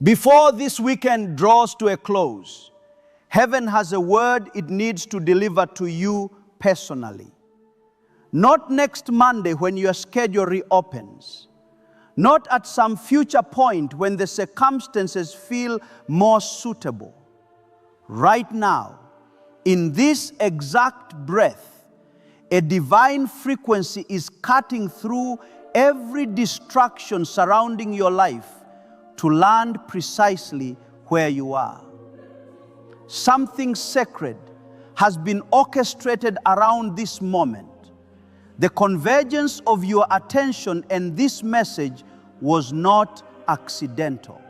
Before this weekend draws to a close, heaven has a word it needs to deliver to you personally. Not next Monday when your schedule reopens. Not at some future point when the circumstances feel more suitable. Right now, in this exact breath, a divine frequency is cutting through every distraction surrounding your life to land precisely where you are. Something sacred has been orchestrated around this moment. The convergence of your attention and this message was not accidental.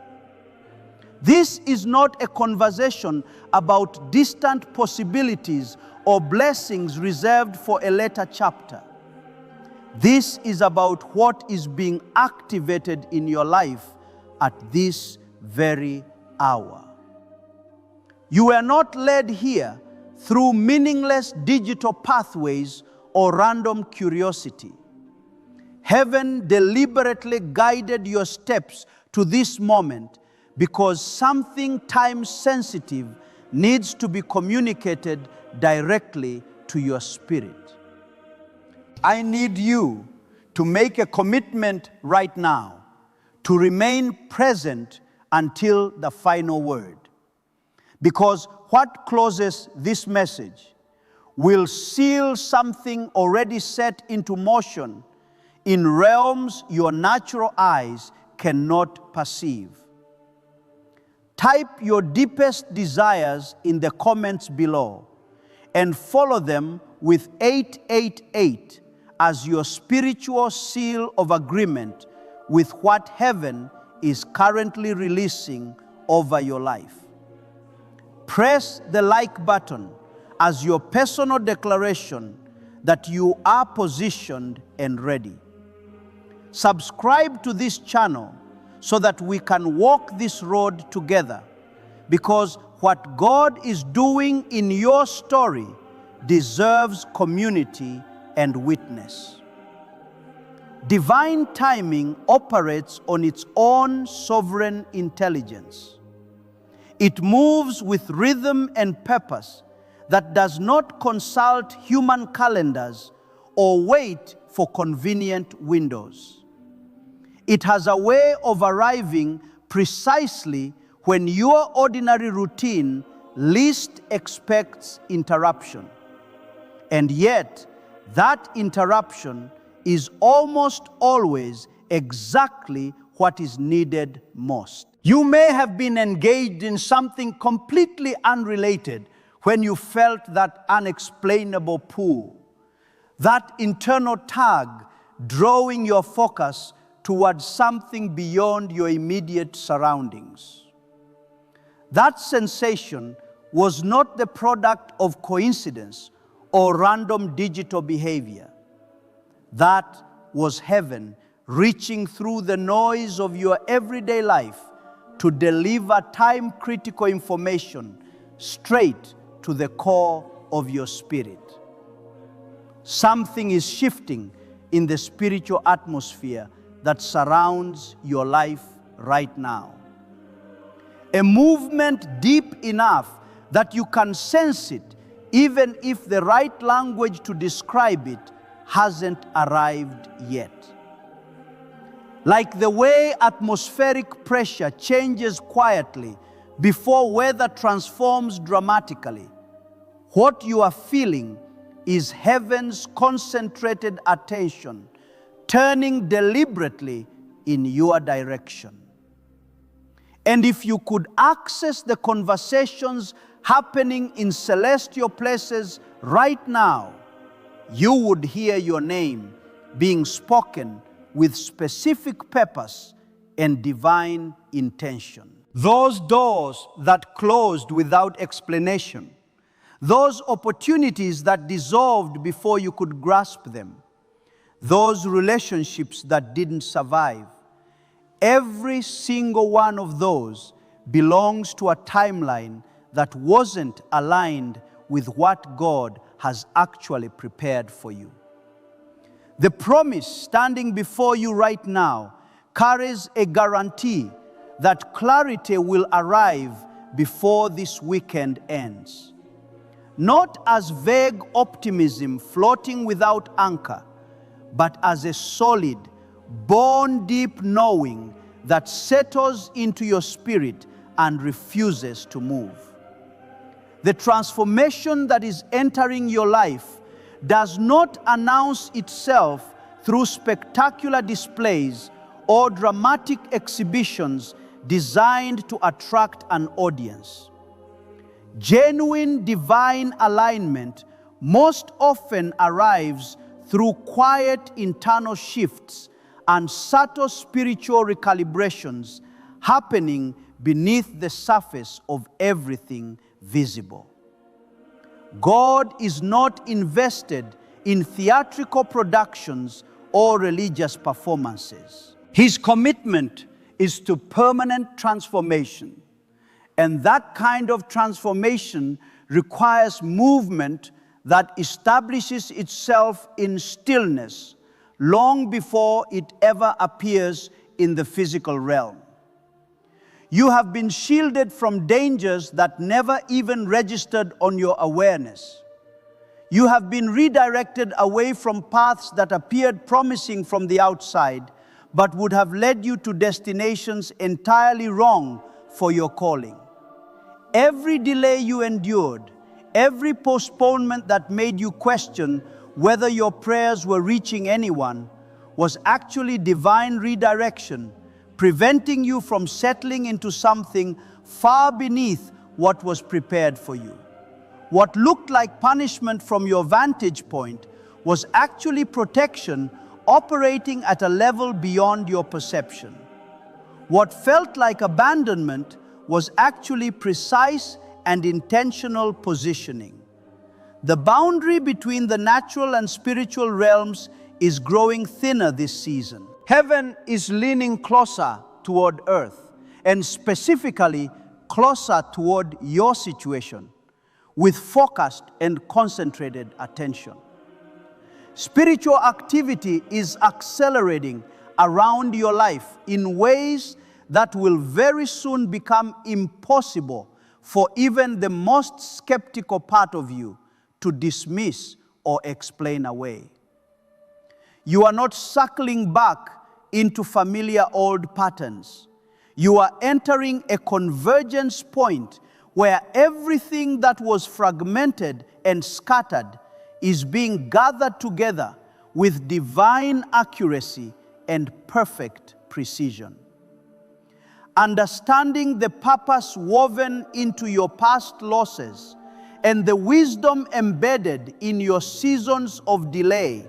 This is not a conversation about distant possibilities or blessings reserved for a later chapter. This is about what is being activated in your life at this very hour. You were not led here through meaningless digital pathways or random curiosity. Heaven deliberately guided your steps to this moment because something time-sensitive needs to be communicated directly to your spirit. I need you to make a commitment right now to remain present until the final word. Because what closes this message will seal something already set into motion in realms your natural eyes cannot perceive. Type your deepest desires in the comments below and follow them with 888 as your spiritual seal of agreement with what heaven is currently releasing over your life. Press the like button as your personal declaration that you are positioned and ready. Subscribe to this channel so that we can walk this road together, because what God is doing in your story deserves community and witness. Divine timing operates on its own sovereign intelligence. It moves with rhythm and purpose that does not consult human calendars or wait for convenient windows. It has a way of arriving precisely when your ordinary routine least expects interruption. And yet, that interruption is almost always exactly what is needed most. You may have been engaged in something completely unrelated when you felt that unexplainable pull, that internal tug drawing your focus towards something beyond your immediate surroundings. That sensation was not the product of coincidence or random digital behavior. That was heaven reaching through the noise of your everyday life to deliver time-critical information straight to the core of your spirit. Something is shifting in the spiritual atmosphere that surrounds your life right now. A movement deep enough that you can sense it, even if the right language to describe it hasn't arrived yet. Like the way atmospheric pressure changes quietly before weather transforms dramatically, what you are feeling is heaven's concentrated attention turning deliberately in your direction. And if you could access the conversations happening in celestial places right now, you would hear your name being spoken with specific purpose and divine intention. Those doors that closed without explanation, those opportunities that dissolved before you could grasp them, those relationships that didn't survive, every single one of those belongs to a timeline that wasn't aligned with what God has actually prepared for you. The promise standing before you right now carries a guarantee that clarity will arrive before this weekend ends. Not as vague optimism floating without anchor, but as a solid, bone deep knowing that settles into your spirit and refuses to move. The transformation that is entering your life does not announce itself through spectacular displays or dramatic exhibitions designed to attract an audience. Genuine divine alignment most often arrives through quiet internal shifts and subtle spiritual recalibrations happening beneath the surface of everything visible. God is not invested in theatrical productions or religious performances. His commitment is to permanent transformation. And that kind of transformation requires movement that establishes itself in stillness long before it ever appears in the physical realm. You have been shielded from dangers that never even registered on your awareness. You have been redirected away from paths that appeared promising from the outside, but would have led you to destinations entirely wrong for your calling. Every delay you endured, every postponement that made you question whether your prayers were reaching anyone, was actually divine redirection, preventing you from settling into something far beneath what was prepared for you. What looked like punishment from your vantage point was actually protection operating at a level beyond your perception. What felt like abandonment was actually precise and intentional positioning. The boundary between the natural and spiritual realms is growing thinner this season. Heaven is leaning closer toward earth, and specifically closer toward your situation, with focused and concentrated attention. Spiritual activity is accelerating around your life in ways that will very soon become impossible for even the most skeptical part of you to dismiss or explain away. You are not circling back into familiar old patterns. You are entering a convergence point where everything that was fragmented and scattered is being gathered together with divine accuracy and perfect precision. Understanding the purpose woven into your past losses and the wisdom embedded in your seasons of delay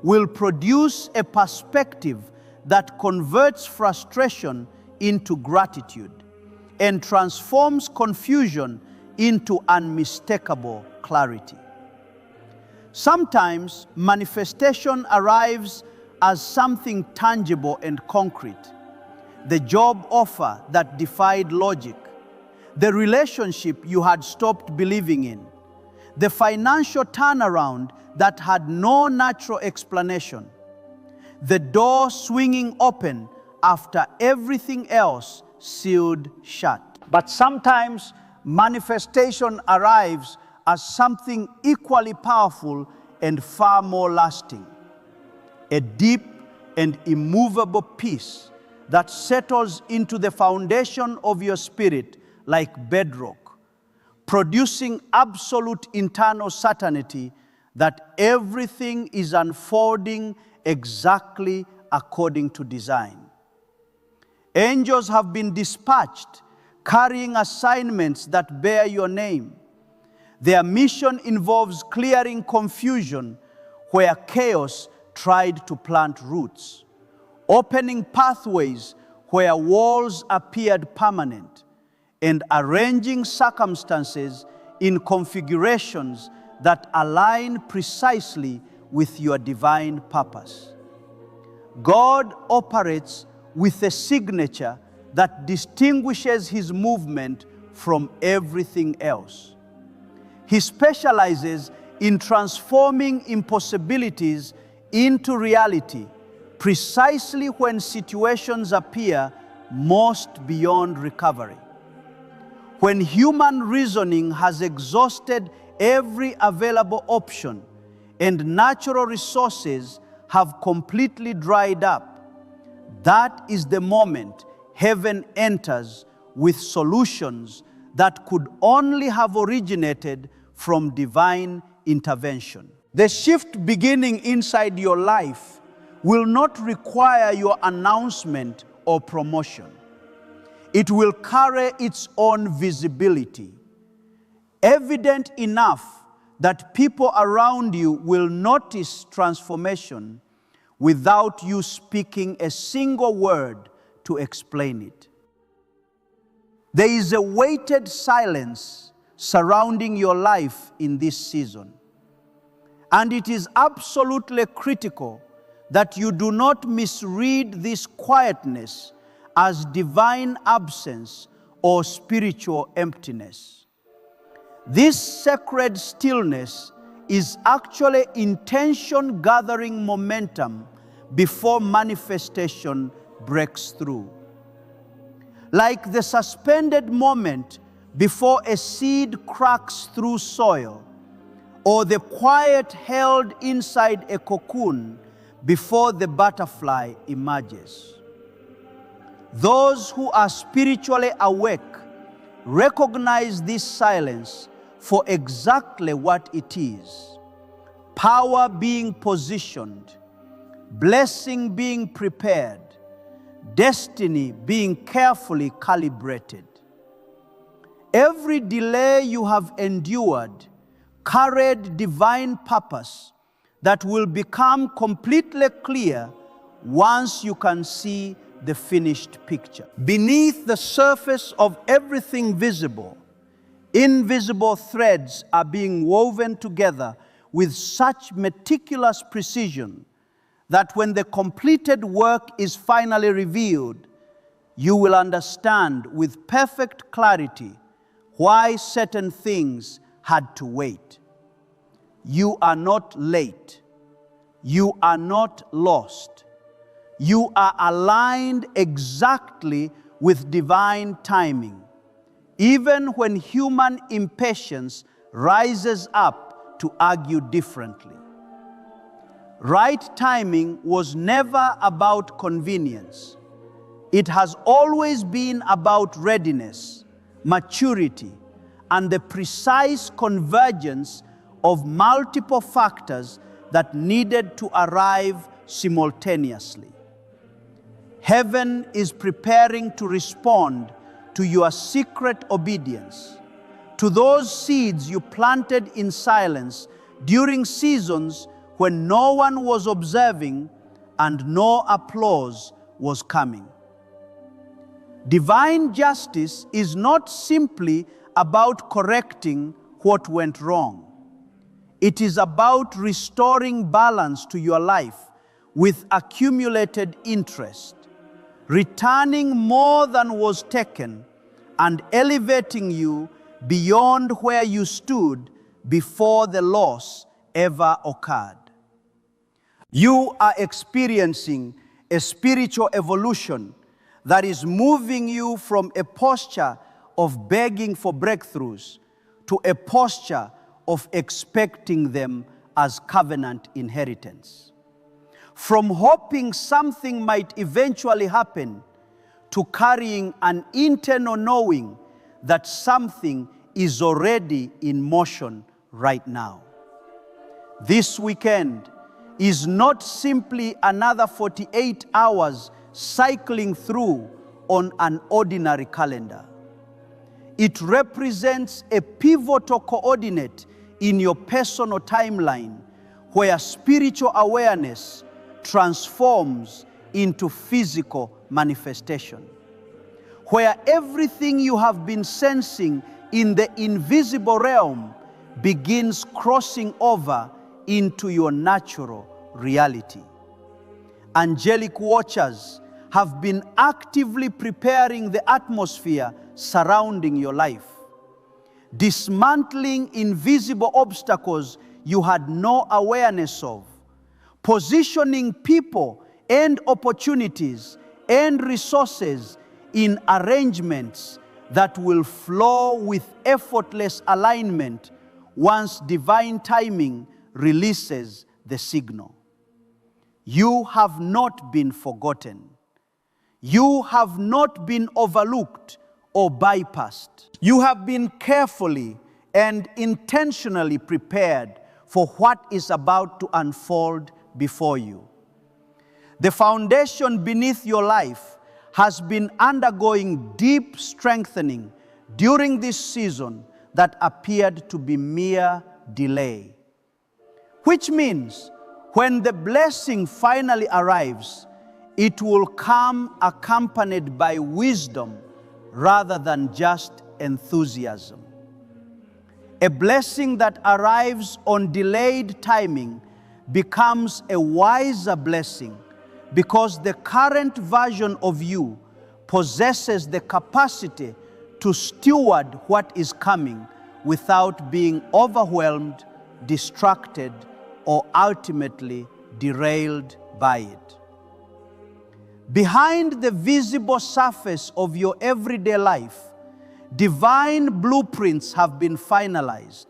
will produce a perspective that converts frustration into gratitude and transforms confusion into unmistakable clarity. Sometimes manifestation arrives as something tangible and concrete. The job offer that defied logic, the relationship you had stopped believing in, the financial turnaround that had no natural explanation, the door swinging open after everything else sealed shut. But sometimes manifestation arrives as something equally powerful and far more lasting. A deep and immovable peace that settles into the foundation of your spirit like bedrock, producing absolute internal certainty that everything is unfolding exactly according to design. Angels have been dispatched carrying assignments that bear your name. Their mission involves clearing confusion where chaos tried to plant roots, opening pathways where walls appeared permanent, and arranging circumstances in configurations that align precisely with your divine purpose. God operates with a signature that distinguishes his movement from everything else. He specializes in transforming impossibilities into reality precisely when situations appear most beyond recovery. When human reasoning has exhausted every available option and natural resources have completely dried up, that is the moment heaven enters with solutions that could only have originated from divine intervention. The shift beginning inside your life will not require your announcement or promotion. It will carry its own visibility, evident enough that people around you will notice transformation without you speaking a single word to explain it. There is a weighted silence surrounding your life in this season, and it is absolutely critical that you do not misread this quietness as divine absence or spiritual emptiness. This sacred stillness is actually intention gathering momentum before manifestation breaks through. Like the suspended moment before a seed cracks through soil, or the quiet held inside a cocoon before the butterfly emerges. Those who are spiritually awake recognize this silence for exactly what it is: power being positioned, blessing being prepared, destiny being carefully calibrated. Every delay you have endured carried divine purpose that will become completely clear once you can see the finished picture. Beneath the surface of everything visible, invisible threads are being woven together with such meticulous precision that when the completed work is finally revealed, you will understand with perfect clarity why certain things had to wait. You are not late. You are not lost. You are aligned exactly with divine timing, even when human impatience rises up to argue differently. Right timing was never about convenience. It has always been about readiness, maturity, and the precise convergence of multiple factors that needed to arrive simultaneously. Heaven is preparing to respond to your secret obedience, to those seeds you planted in silence during seasons when no one was observing and no applause was coming. Divine justice is not simply about correcting what went wrong. It is about restoring balance to your life with accumulated interest, returning more than was taken, and elevating you beyond where you stood before the loss ever occurred. You are experiencing a spiritual evolution that is moving you from a posture of begging for breakthroughs to a posture of expecting them as covenant inheritance. From hoping something might eventually happen to carrying an internal knowing that something is already in motion right now. This weekend is not simply another 48 hours cycling through on an ordinary calendar. It represents a pivotal coordinate in your personal timeline where spiritual awareness transforms into physical manifestation, where everything you have been sensing in the invisible realm begins crossing over into your natural reality. Angelic watchers have been actively preparing the atmosphere surrounding your life, dismantling invisible obstacles you had no awareness of, positioning people and opportunities and resources in arrangements that will flow with effortless alignment once divine timing releases the signal. You have not been forgotten. You have not been overlooked or bypassed. You have been carefully and intentionally prepared for what is about to unfold before you. The foundation beneath your life has been undergoing deep strengthening during this season that appeared to be mere delay. Which means when the blessing finally arrives, it will come accompanied by wisdom rather than just enthusiasm. A blessing that arrives on delayed timing becomes a wiser blessing because the current version of you possesses the capacity to steward what is coming without being overwhelmed, distracted, or ultimately derailed by it. Behind the visible surface of your everyday life, divine blueprints have been finalized,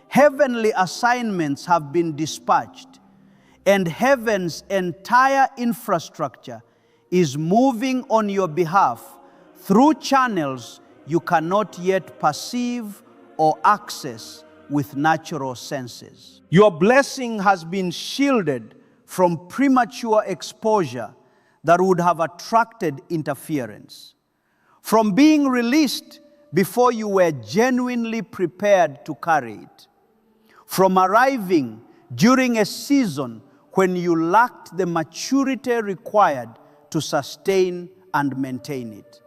heavenly assignments have been dispatched, and heaven's entire infrastructure is moving on your behalf through channels you cannot yet perceive or access with natural senses. Your blessing has been shielded from premature exposure that would have attracted interference, from being released before you were genuinely prepared to carry it, from arriving during a season when you lacked the maturity required to sustain and maintain it.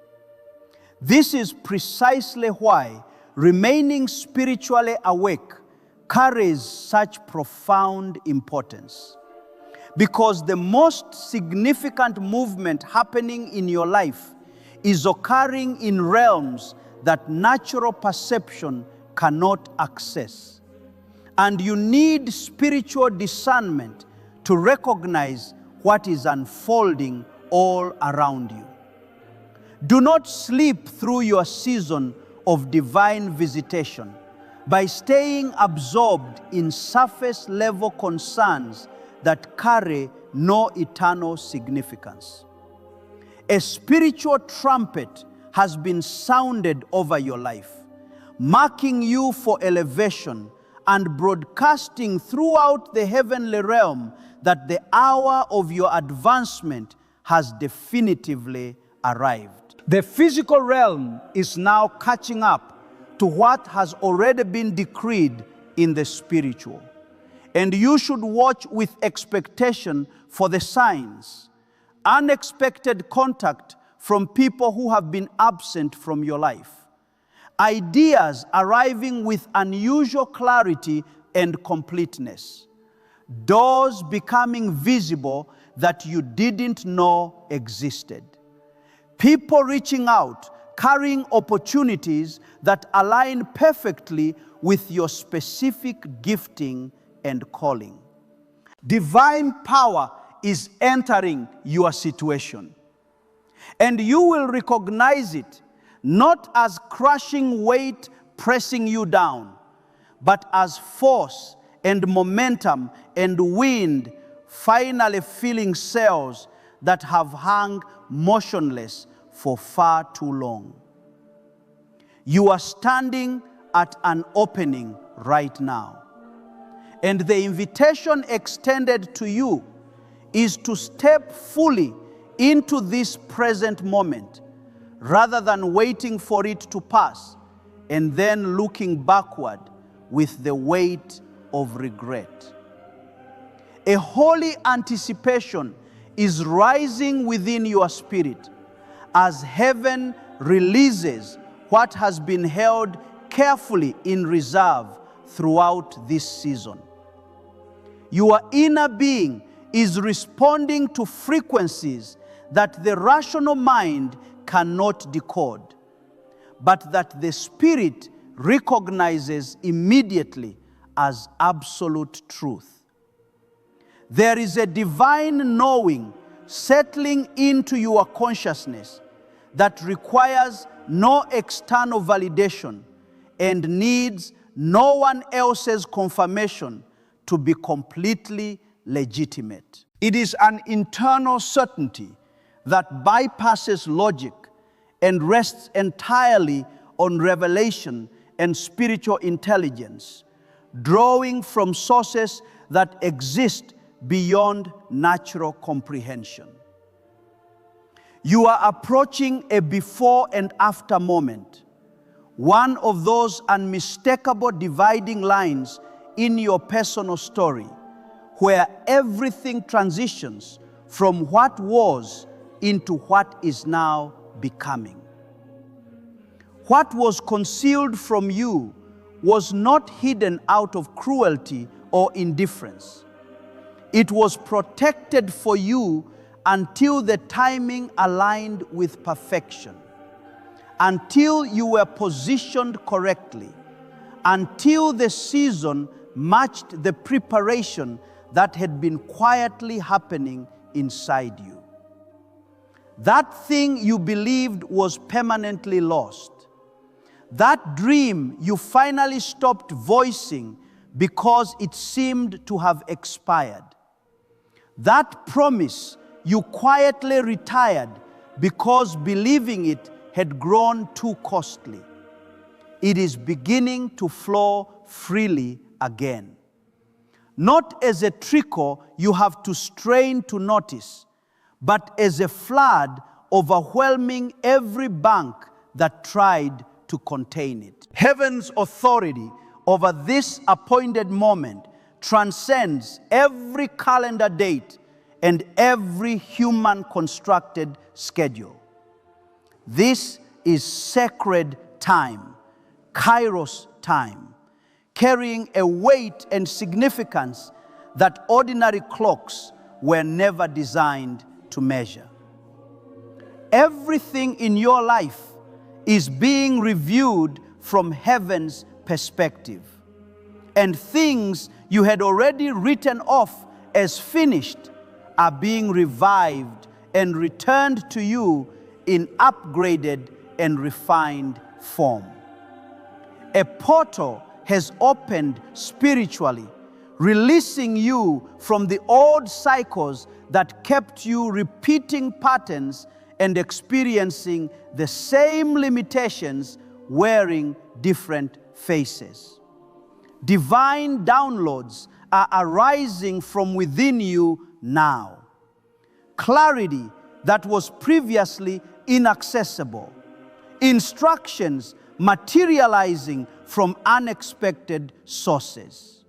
This is precisely why remaining spiritually awake carries such profound importance. Because the most significant movement happening in your life is occurring in realms that natural perception cannot access. And you need spiritual discernment to recognize what is unfolding all around you. Do not sleep through your season of divine visitation by staying absorbed in surface-level concerns that carry no eternal significance. A spiritual trumpet has been sounded over your life, marking you for elevation and broadcasting throughout the heavenly realm that the hour of your advancement has definitively arrived. The physical realm is now catching up to what has already been decreed in the spiritual. And you should watch with expectation for the signs, unexpected contact from people who have been absent from your life, ideas arriving with unusual clarity and completeness, doors becoming visible that you didn't know existed, people reaching out, carrying opportunities that align perfectly with your specific gifting and calling. Divine power is entering your situation, and you will recognize it not as crushing weight pressing you down, but as force and momentum and wind finally filling sails that have hung motionless for far too long. You are standing at an opening right now, and the invitation extended to you is to step fully into this present moment rather than waiting for it to pass and then looking backward with the weight of regret. A holy anticipation is rising within your spirit as heaven releases what has been held carefully in reserve throughout this season. Your inner being is responding to frequencies that the rational mind cannot decode, but that the spirit recognizes immediately as absolute truth. There is a divine knowing settling into your consciousness that requires no external validation and needs no one else's confirmation to be completely legitimate. It is an internal certainty that bypasses logic and rests entirely on revelation and spiritual intelligence, drawing from sources that exist beyond natural comprehension. You are approaching a before and after moment, one of those unmistakable dividing lines in your personal story, where everything transitions from what was into what is now becoming. What was concealed from you was not hidden out of cruelty or indifference. It was protected for you until the timing aligned with perfection, until you were positioned correctly, until the season matched the preparation that had been quietly happening inside you. That thing you believed was permanently lost, that dream you finally stopped voicing because it seemed to have expired, that promise you quietly retired because believing it had grown too costly. It is beginning to flow freely again. Not as a trickle you have to strain to notice, but as a flood overwhelming every bank that tried to contain it. Heaven's authority over this appointed moment transcends every calendar date and every human-constructed schedule. This is sacred time, Kairos time, carrying a weight and significance that ordinary clocks were never designed to measure. Everything in your life is being reviewed from heaven's perspective, and things you had already written off as finished are being revived and returned to you in upgraded and refined form. A portal has opened spiritually, releasing you from the old cycles that kept you repeating patterns and experiencing the same limitations wearing different faces. Divine downloads are arising from within you now. Clarity that was previously inaccessible. Instructions materializing from unexpected sources.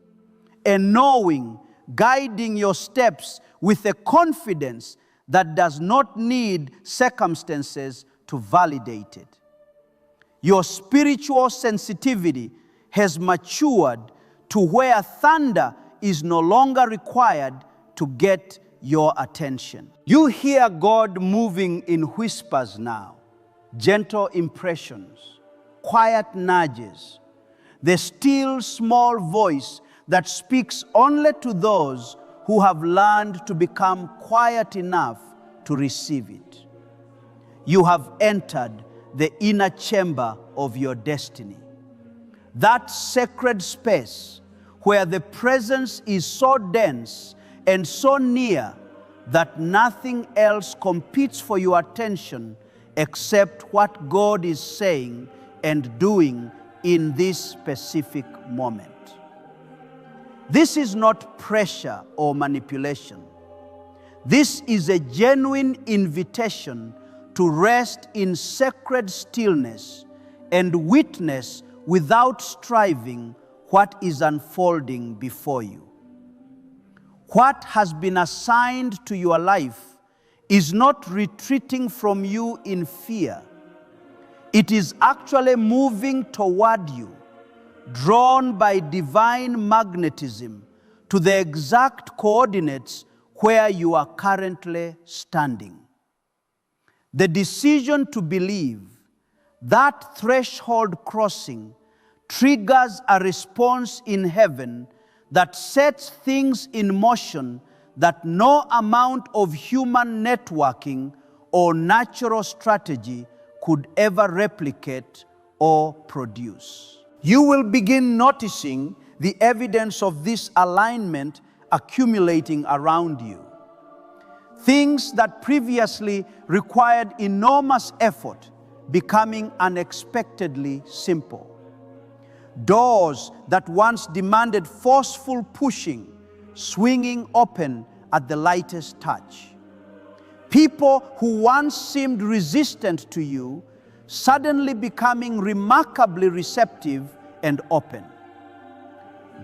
A knowing guiding your steps with a confidence that does not need circumstances to validate it. Your spiritual sensitivity has matured to where thunder is no longer required to get your attention. You hear God moving in whispers now, gentle impressions, quiet nudges, the still small voice that speaks only to those who have learned to become quiet enough to receive it. You have entered the inner chamber of your destiny, that sacred space where the presence is so dense and so near that nothing else competes for your attention except what God is saying and doing in this specific moment. This is not pressure or manipulation. This is a genuine invitation to rest in sacred stillness and witness without striving what is unfolding before you. What has been assigned to your life is not retreating from you in fear. It is actually moving toward you, drawn by divine magnetism to the exact coordinates where you are currently standing. The decision to believe, that threshold crossing, triggers a response in heaven that sets things in motion that no amount of human networking or natural strategy could ever replicate or produce. You will begin noticing the evidence of this alignment accumulating around you. Things that previously required enormous effort becoming unexpectedly simple. Doors that once demanded forceful pushing, swinging open at the lightest touch. People who once seemed resistant to you, suddenly becoming remarkably receptive and open.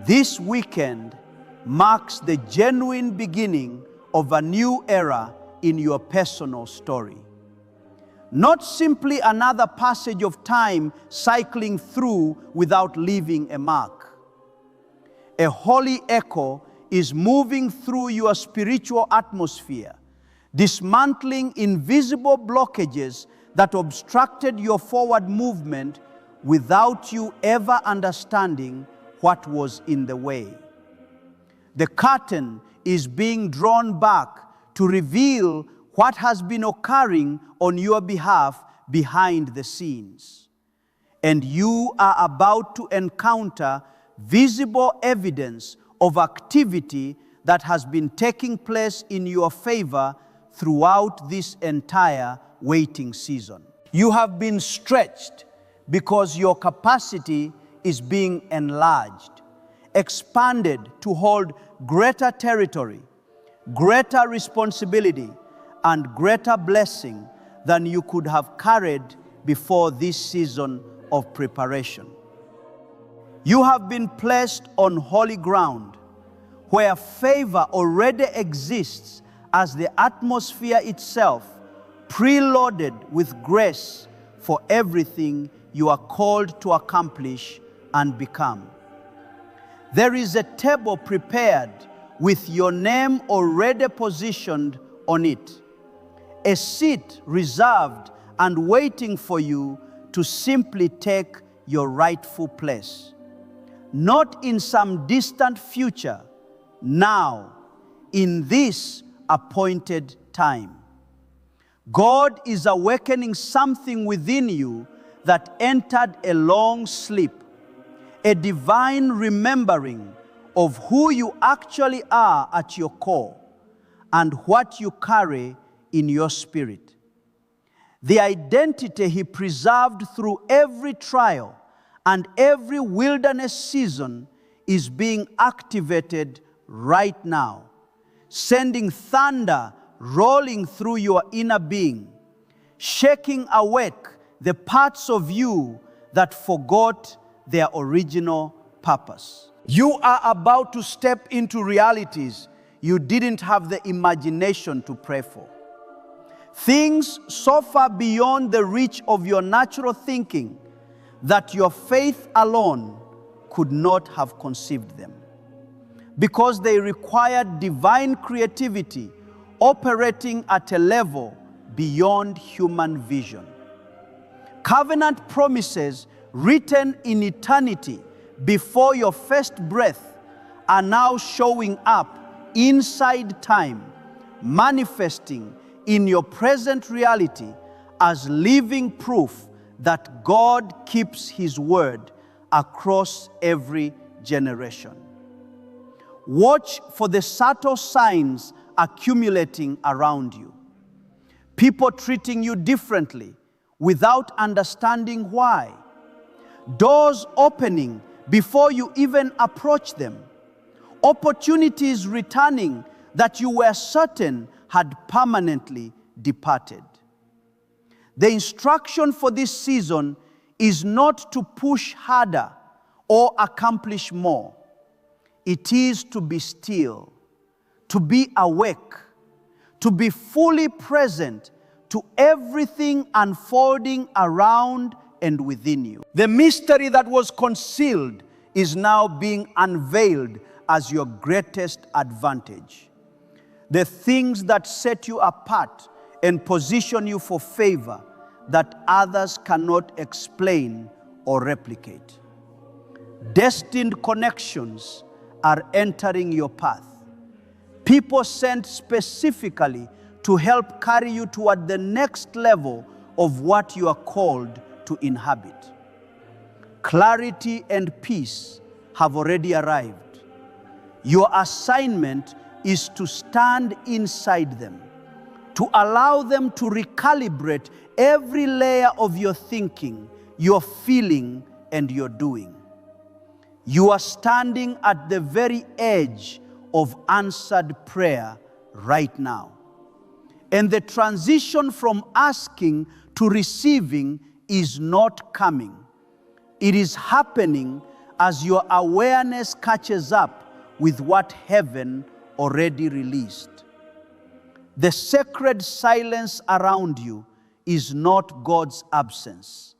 This weekend marks the genuine beginning of a new era in your personal story. Not simply another passage of time cycling through without leaving a mark. A holy echo is moving through your spiritual atmosphere, dismantling invisible blockages that obstructed your forward movement without you ever understanding what was in the way. The curtain is being drawn back to reveal what has been occurring on your behalf behind the scenes. And you are about to encounter visible evidence of activity that has been taking place in your favor throughout this entire waiting season. You have been stretched because your capacity is being enlarged, expanded to hold greater territory, greater responsibility, and greater blessing than you could have carried before this season of preparation. You have been placed on holy ground where favor already exists as the atmosphere itself, preloaded with grace for everything you are called to accomplish and become. There is a table prepared with your name already positioned on it, a seat reserved and waiting for you to simply take your rightful place. Not in some distant future, now, in this appointed time. God is awakening something within you that entered a long sleep, a divine remembering of who you actually are at your core and what you carry in your spirit. The identity He preserved through every trial and every wilderness season is being activated right now, sending thunder rolling through your inner being, shaking awake the parts of you that forgot their original purpose. You are about to step into realities you didn't have the imagination to pray for. Things so far beyond the reach of your natural thinking that your faith alone could not have conceived them, because they required divine creativity operating at a level beyond human vision. Covenant promises written in eternity before your first breath are now showing up inside time, manifesting in your present reality as living proof that God keeps His word across every generation. Watch for the subtle signs accumulating around you. People treating you differently without understanding why. Doors opening before you even approach them. Opportunities returning that you were certain had permanently departed. The instruction for this season is not to push harder or accomplish more. It is to be still, to be awake, to be fully present to everything unfolding around and within you. The mystery that was concealed is now being unveiled as your greatest advantage. The things that set you apart and position you for favor that others cannot explain or replicate. Destined connections are entering your path. People sent specifically to help carry you toward the next level of what you are called to inhabit. Clarity and peace have already arrived. Your assignment is to stand inside them, to allow them to recalibrate every layer of your thinking, your feeling, and your doing. You are standing at the very edge of answered prayer right now. And the transition from asking to receiving is not coming. It is happening as your awareness catches up with what heaven already released. The sacred silence around you is not God's absence.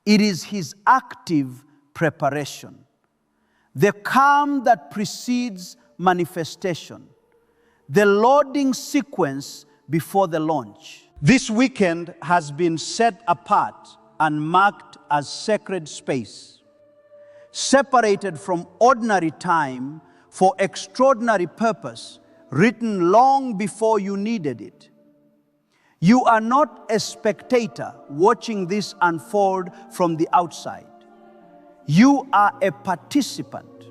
It is His active preparation. The calm that precedes manifestation. The loading sequence before the launch. This weekend has been set apart and marked as sacred space, separated from ordinary time for extraordinary purpose, written long before you needed it. You are not a spectator watching this unfold from the outside. You are a participant,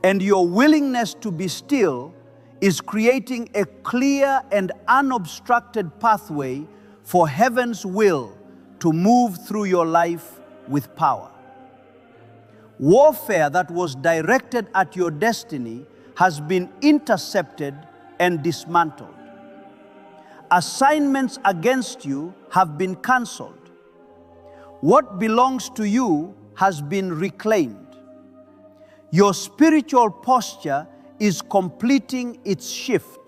and your willingness to be still is creating a clear and unobstructed pathway for heaven's will to move through your life with power. Warfare that was directed at your destiny has been intercepted and dismantled. Assignments against you have been canceled. What belongs to you has been reclaimed. Your spiritual posture is completing its shift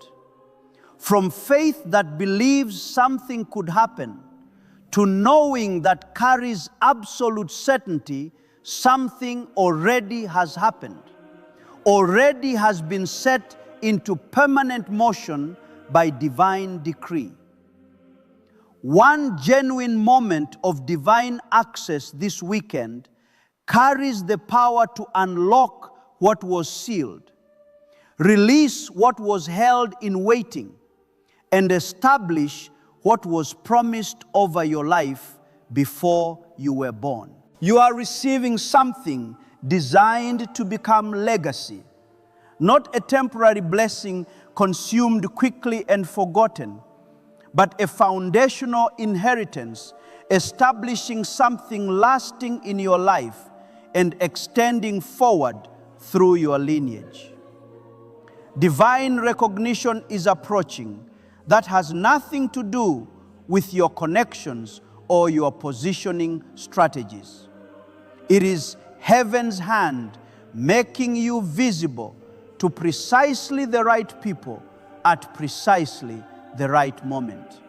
from faith that believes something could happen to knowing that carries absolute certainty something already has happened, already has been set into permanent motion by divine decree. One genuine moment of divine access this weekend carries the power to unlock what was sealed, release what was held in waiting, and establish what was promised over your life before you were born. You are receiving something designed to become legacy, not a temporary blessing consumed quickly and forgotten, but a foundational inheritance establishing something lasting in your life and extending forward through your lineage. Divine recognition is approaching that has nothing to do with your connections or your positioning strategies. It is heaven's hand making you visible to precisely the right people at precisely the right moment.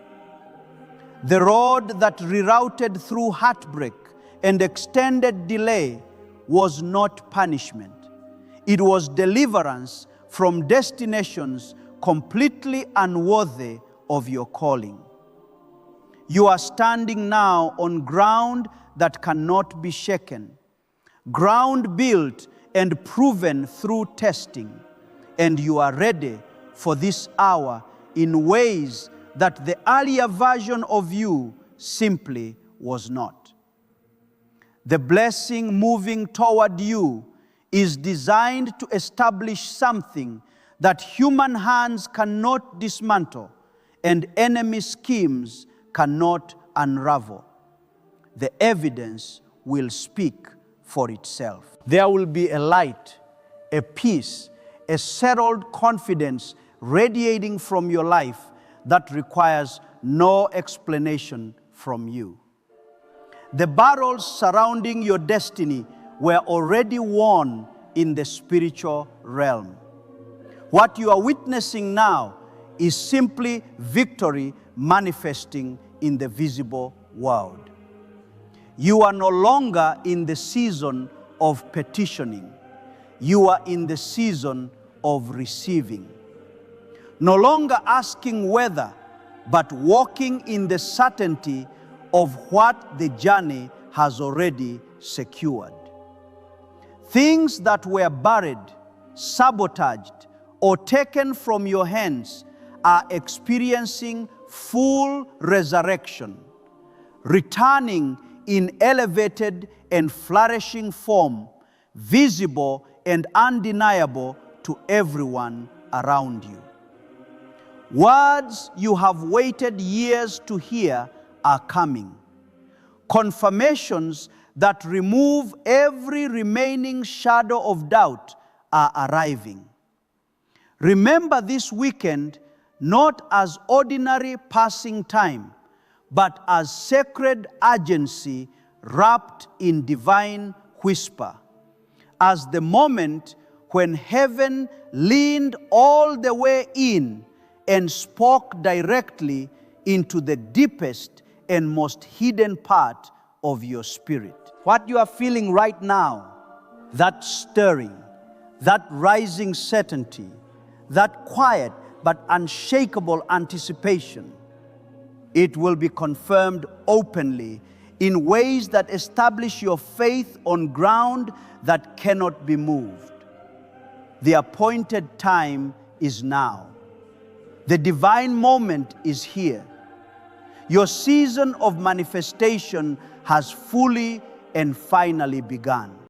The road that rerouted through heartbreak and extended delay was not punishment. It was deliverance from destinations completely unworthy of your calling. You are standing now on ground that cannot be shaken, ground built and proven through testing, and you are ready for this hour in ways that the earlier version of you simply was not. The blessing moving toward you is designed to establish something that human hands cannot dismantle and enemy schemes cannot unravel. The evidence will speak for itself. There will be a light, a peace, a settled confidence radiating from your life that requires no explanation from you. The battles surrounding your destiny were already won in the spiritual realm. What you are witnessing now is simply victory manifesting in the visible world. You are no longer in the season of petitioning. You are in the season of receiving. No longer asking whether, but walking in the certainty of what the journey has already secured. Things that were buried, sabotaged, or taken from your hands are experiencing full resurrection. returning in elevated and flourishing form, visible and undeniable to everyone around you. Words you have waited years to hear are coming. Confirmations that remove every remaining shadow of doubt are arriving. Remember this weekend not as ordinary passing time, but as sacred urgency wrapped in divine whisper, as the moment when heaven leaned all the way in and spoke directly into the deepest and most hidden part of your spirit. What you are feeling right now, that stirring, that rising certainty, that quiet but unshakable anticipation, it will be confirmed openly in ways that establish your faith on ground that cannot be moved. The appointed time is now. The divine moment is here. Your season of manifestation has fully and finally begun.